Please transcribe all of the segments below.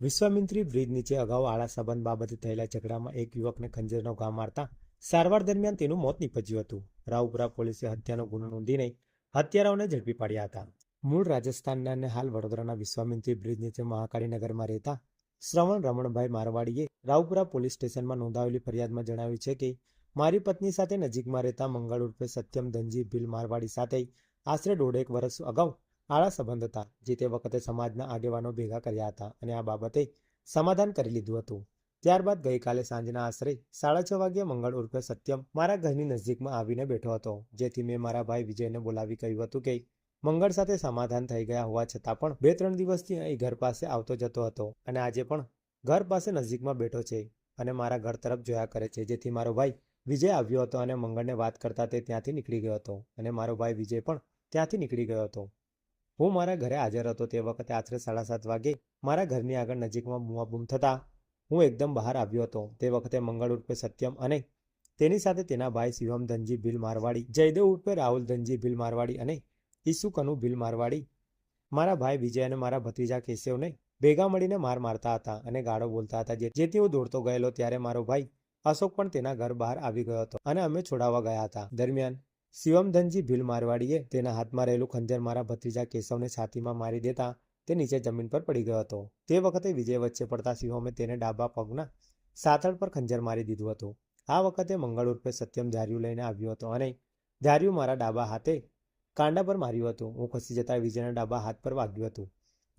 Vishwamitri bridge નીચે અગાઉ આળા સંબંધ બાબતે થયેલા ઝઘડામાં એક યુવકને ખંજરનો ઘા મારતા સારવાર દરમિયાન તેનું મોત નીપજ્યું હતું. રાવપુરા પોલીસે હત્યાનો ગુનો નોંધીને હત્યારાઓને ઝડપી પાડ્યા હતા. મૂળ રાજસ્થાનના અને હાલ વડોદરાના વિશ્વામિત્રી બ્રિજ નીચે મહાકાળીનગરમાં રહેતા શ્રવણ રમણભાઈ મારવાડીએ રાવપુરા પોલીસ સ્ટેશનમાં નોંધાવેલી ફરિયાદમાં જણાવ્યું છે કે મારી પત્ની સાથે નજીકમાં રહેતા મંગળ ઉર્ફે સત્યમ ધનજી ભીલ મારવાડી સાથે આશરે દોઢેક વર્ષ અગાઉ આળા સંબંધ હતા, જે તે વખતે સમાજના આગેવાનો ભેગા કર્યા હતા અને આ બાબતે સમાધાન કરી લીધું હતું. ત્યારબાદ ગઈકાલે સાંજના આશરે 6:30 વાગ્યે મંગળ ઉર્ફે સત્યમ મારા ઘરની નજીકમાં આવીને બેઠો હતો, જેથી મેં મારા ભાઈ વિજયને બોલાવી કહ્યું હતું કે મંગળ સાથે સમાધાન થઈ ગયા હોવા છતાં પણ 2-3 દિવસથી અહીં ઘર પાસે આવતો જતો હતો અને આજે પણ ઘર પાસે નજીકમાં બેઠો છે અને મારા ઘર તરફ જોયા કરે છે, જેથી મારો ભાઈ વિજય આવ્યો હતો અને મંગળને વાત કરતા તે ત્યાંથી નીકળી ગયો હતો અને મારો ભાઈ વિજય પણ ત્યાંથી નીકળી ગયો હતો. હું મારા ઘરે હાજર હતો તે વખતે આશરે 7:30 વાગે મારા ઘરની આગળ નજીકમાં બૂમાબૂમ થતા હું એકદમ બહાર આવ્યો હતો. તે વખતે મંગળ ઉર્ફે સત્યમ અને તેની સાથે તેના ભાઈ શિવમ ધનજી ભીલ મારવાડી, જયદેવ ઉર્ફે રાહુલ ધનજી ભીલ મારવાડી અને ઈસુ કનુ ભીલ મારવાડી મારા ભાઈ વિજય અને મારા ભત્રીજા કેશવને ભેગા મળીને માર મારતા હતા અને ગાળો બોલતા હતા, જેથી હું દોડતો ગયેલો ત્યારે મારો ભાઈ અશોક પણ તેના ઘર બહાર આવી ગયો હતો અને અમે છોડાવવા ગયા હતા. દરમિયાન શિવમધનજી ભીલ મારવાડીએ તેના હાથમાં રહેલું ખંજર મારા ભત્રીજા કેશવને છાતીમાં મારી દેતા તે નીચે જમીન પર પડી ગયો હતો. તે વખતે વિજય વચ્ચે પડતા શિવમે તેને ડાબા પગના સાથળ પર ખંજર મારી દીધું હતું. આ વખતે મંગળ ઉર્ફે સત્યમ ધાર્યું લઈને આવ્યો હતો અને ધાર્યું મારા ડાબા હાથે કાંડા પર માર્યું હતું. હું ખસી જતા વિજયના ડાબા હાથ પર વાગ્યું હતું,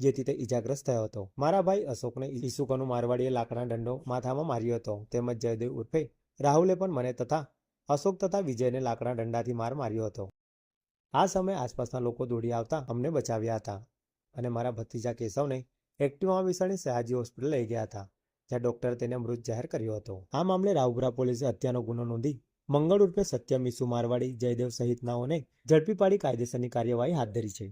જેથી તે ઈજાગ્રસ્ત થયો હતો. મારા ભાઈ અશોકને ઈસુકનુ મારવાડીએ લાકડાનો દંડો માથામાં માર્યો હતો, તેમજ જયદેવ ઉર્ફે રાહુલે પણ મને તથા અશોક તથા વિજયને લાકડાના દંડાથી માર માર્યો હતો. આ સમયે આસપાસના લોકો દોડી આવતા અમને બચાવ્યા હતા અને મારા ભત્રીજા કેશવને એક્ટિવામાં બેસાડી સયાજી હોસ્પિટલ લઈ ગયા હતા, જ્યાં ડોક્ટરે તેને મૃત જાહેર કર્યો હતો. આ મામલે રાવપુરા પોલીસે હત્યાનો ગુનો નોંધી મંગળ ઉર્ફે સત્યમ, ઈસુ મારવાડી, જયદેવ સહિતનાઓને ઝડપી પાડી કાયદેસરની કાર્યવાહી હાથ ધરી છે.